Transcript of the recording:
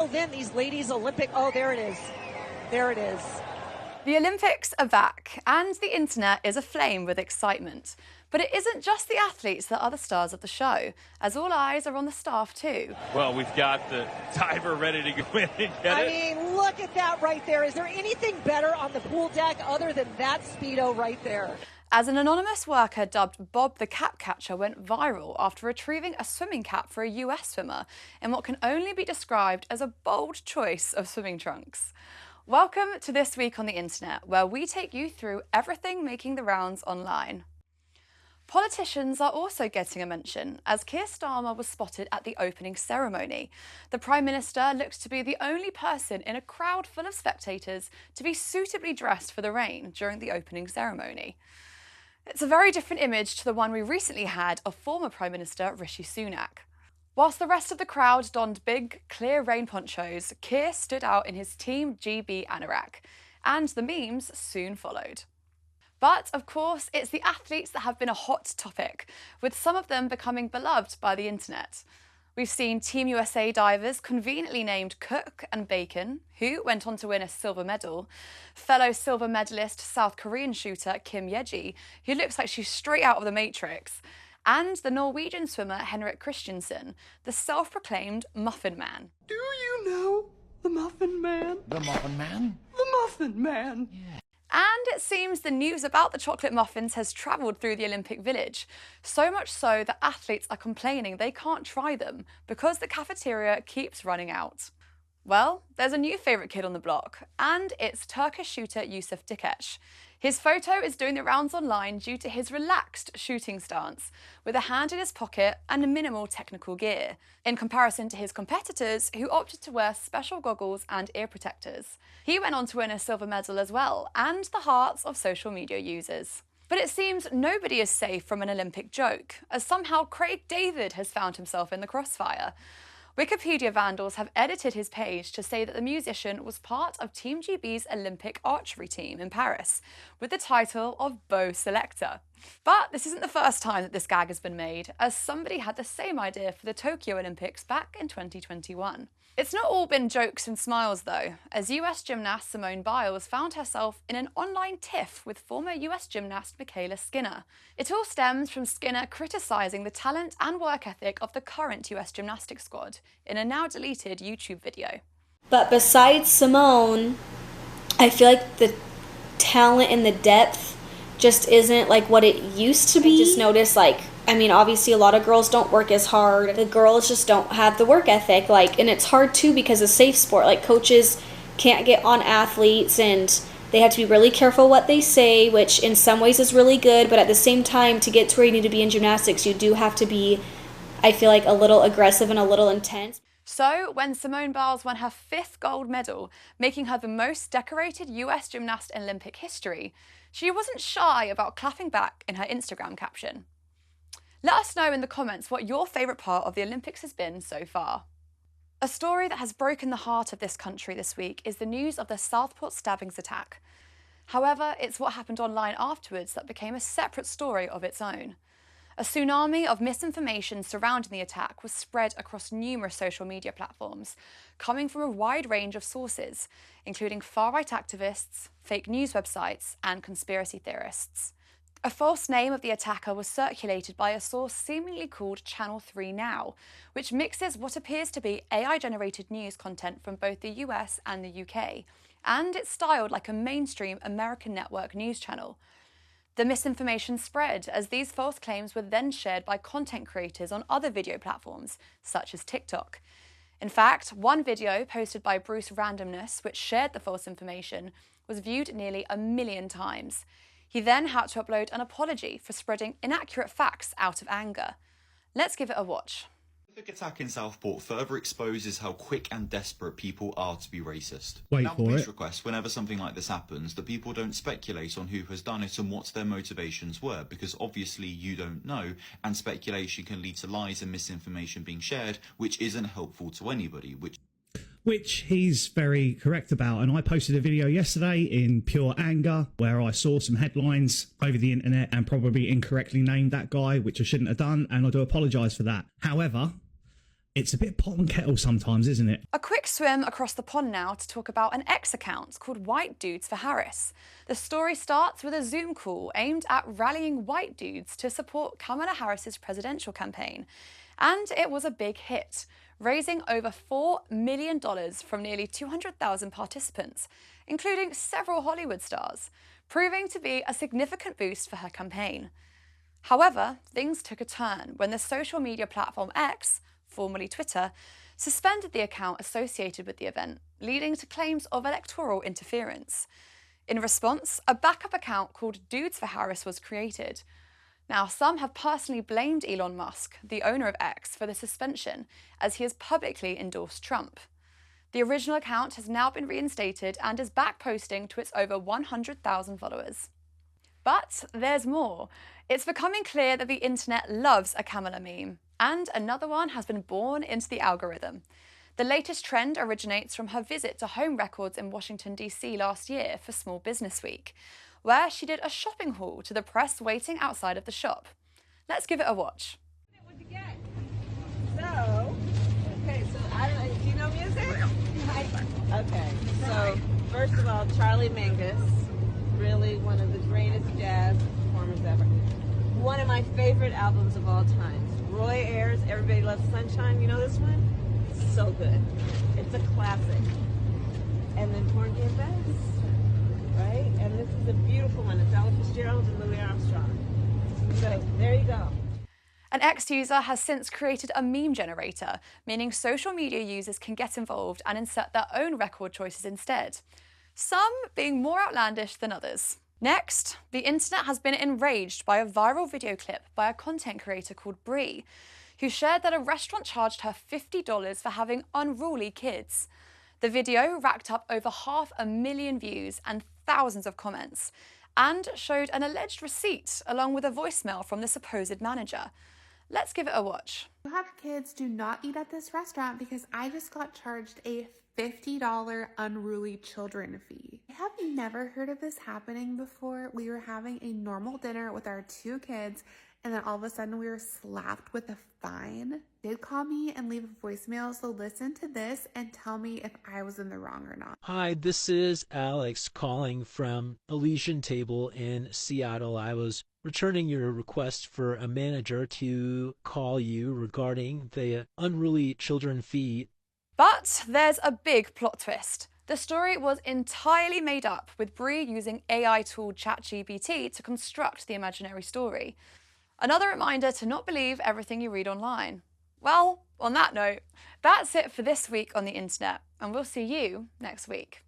Then these ladies Olympic, oh, there it is. There it is. The Olympics are back and the internet is aflame with excitement. But it isn't just the athletes that are the stars of the show, as all eyes are on the staff too. Well, we've got the diver ready to go in and get it. I mean, look at that right there. Is there anything better on the pool deck other than that Speedo right there? As an anonymous worker dubbed Bob the Cap Catcher went viral after retrieving a swimming cap for a US swimmer in what can only be described as a bold choice of swimming trunks. Welcome to This Week on the Internet, where we take you through everything making the rounds online. Politicians are also getting a mention, as Keir Starmer was spotted at the opening ceremony. The Prime Minister looked to be the only person in a crowd full of spectators to be suitably dressed for the rain during the opening ceremony. It's a very different image to the one we recently had of former Prime Minister Rishi Sunak. Whilst the rest of the crowd donned big, clear rain ponchos, Keir stood out in his Team GB anorak, and the memes soon followed. But, of course, it's the athletes that have been a hot topic, with some of them becoming beloved by the internet. We've seen Team USA divers conveniently named Cook and Bacon, who went on to win a silver medal, fellow silver medalist South Korean shooter Kim Yeji, who looks like she's straight out of the Matrix, and the Norwegian swimmer Henrik Christiansen, the self-proclaimed Muffin Man. Do you know the Muffin Man? The Muffin Man? The Muffin Man! Yeah. And it seems the news about the chocolate muffins has travelled through the Olympic Village, so much so that athletes are complaining they can't try them because the cafeteria keeps running out. Well, there's a new favourite kid on the block, and it's Turkish shooter Yusuf Dikeç. His photo is doing the rounds online due to his relaxed shooting stance, with a hand in his pocket and minimal technical gear, in comparison to his competitors who opted to wear special goggles and ear protectors. He went on to win a silver medal as well, and the hearts of social media users. But it seems nobody is safe from an Olympic joke, as somehow Craig David has found himself in the crossfire. Wikipedia vandals have edited his page to say that the musician was part of Team GB's Olympic archery team in Paris, with the title of Bow Selector. But this isn't the first time that this gag has been made, as somebody had the same idea for the Tokyo Olympics back in 2021. It's not all been jokes and smiles though, as US gymnast Simone Biles found herself in an online tiff with former US gymnast Michaela Skinner. It all stems from Skinner criticising the talent and work ethic of the current US gymnastics squad in a now deleted YouTube video. But besides Simone, I feel like the talent and the depth just isn't like what it used to be. I just noticed obviously a lot of girls don't work as hard. The girls just don't have the work ethic, and it's hard too because it's a safe sport. Coaches can't get on athletes and they have to be really careful what they say, which in some ways is really good, but at the same time, to get to where you need to be in gymnastics, you do have to be, I feel like, a little aggressive and a little intense. So, when Simone Biles won her 5th gold medal, making her the most decorated US gymnast in Olympic history, she wasn't shy about clapping back in her Instagram caption. Let us know in the comments what your favourite part of the Olympics has been so far. A story that has broken the heart of this country this week is the news of the Southport Stabbings attack. However, it's what happened online afterwards that became a separate story of its own. A tsunami of misinformation surrounding the attack was spread across numerous social media platforms, coming from a wide range of sources, including far-right activists, fake news websites, and conspiracy theorists. A false name of the attacker was circulated by a source seemingly called Channel 3 Now, which mixes what appears to be AI-generated news content from both the US and the UK, and it's styled like a mainstream American network news channel. The misinformation spread as these false claims were then shared by content creators on other video platforms, such as TikTok. In fact, one video posted by Bruce Randomness, which shared the false information, was viewed nearly 1 million times. He then had to upload an apology for spreading inaccurate facts out of anger. Let's give it a watch. The attack in Southport further exposes how quick and desperate people are to be racist. Wait now, for please it. request whenever something like this happens that people don't speculate on who has done it and what their motivations were, because obviously you don't know, and speculation can lead to lies and misinformation being shared, which isn't helpful to anybody, which he's very correct about. And I posted a video yesterday in pure anger where I saw some headlines over the internet and probably incorrectly named that guy, which I shouldn't have done, and I do apologise for that. However, It's a bit pot and kettle sometimes, isn't it? A quick swim across the pond now to talk about an X account called White Dudes for Harris. The story starts with a Zoom call aimed at rallying white dudes to support Kamala Harris's presidential campaign. And it was a big hit, raising over $4 million from nearly 200,000 participants, including several Hollywood stars, proving to be a significant boost for her campaign. However, things took a turn when the social media platform X, formerly Twitter, suspended the account associated with the event, leading to claims of electoral interference. In response, a backup account called Dudes for Harris was created. Now, some have personally blamed Elon Musk, the owner of X, for the suspension, as he has publicly endorsed Trump. The original account has now been reinstated and is back posting to its over 100,000 followers. But there's more. It's becoming clear that the internet loves a Kamala meme, and another one has been born into the algorithm. The latest trend originates from her visit to Home Records in Washington, D.C. last year for Small Business Week, where she did a shopping haul to the press waiting outside of the shop. Let's give it a watch. What'd you get? So, do you know music? Okay, so first of all, Charlie Mingus, really one of the greatest jazz performers ever. One of my favorite albums of all time. Roy Ayers, Everybody Loves Sunshine. You know this one? So good. It's a classic. And then Porgy and Bess, right? And this is a beautiful one. It's Ella Fitzgerald and Louis Armstrong. So there you go. An X user has since created a meme generator, meaning social media users can get involved and insert their own record choices instead, some being more outlandish than others. Next, the internet has been enraged by a viral video clip by a content creator called Brie, who shared that a restaurant charged her $50 for having unruly kids. The video racked up over 500,000 views and thousands of comments, and showed an alleged receipt along with a voicemail from the supposed manager. Let's give it a watch. You have kids, do not eat at this restaurant because I just got charged a $50 unruly children fee. I have never heard of this happening before. We were having a normal dinner with our 2 kids and then all of a sudden we were slapped with a fine. They did call me and leave a voicemail, so listen to this and tell me if I was in the wrong or not. Hi, this is Alex calling from Elysian Table in Seattle. I was returning your request for a manager to call you regarding the unruly children fee. But there's a big plot twist. The story was entirely made up, with Brie using AI tool ChatGPT to construct the imaginary story. Another reminder to not believe everything you read online. Well, on that note, that's it for this week on the internet, and we'll see you next week.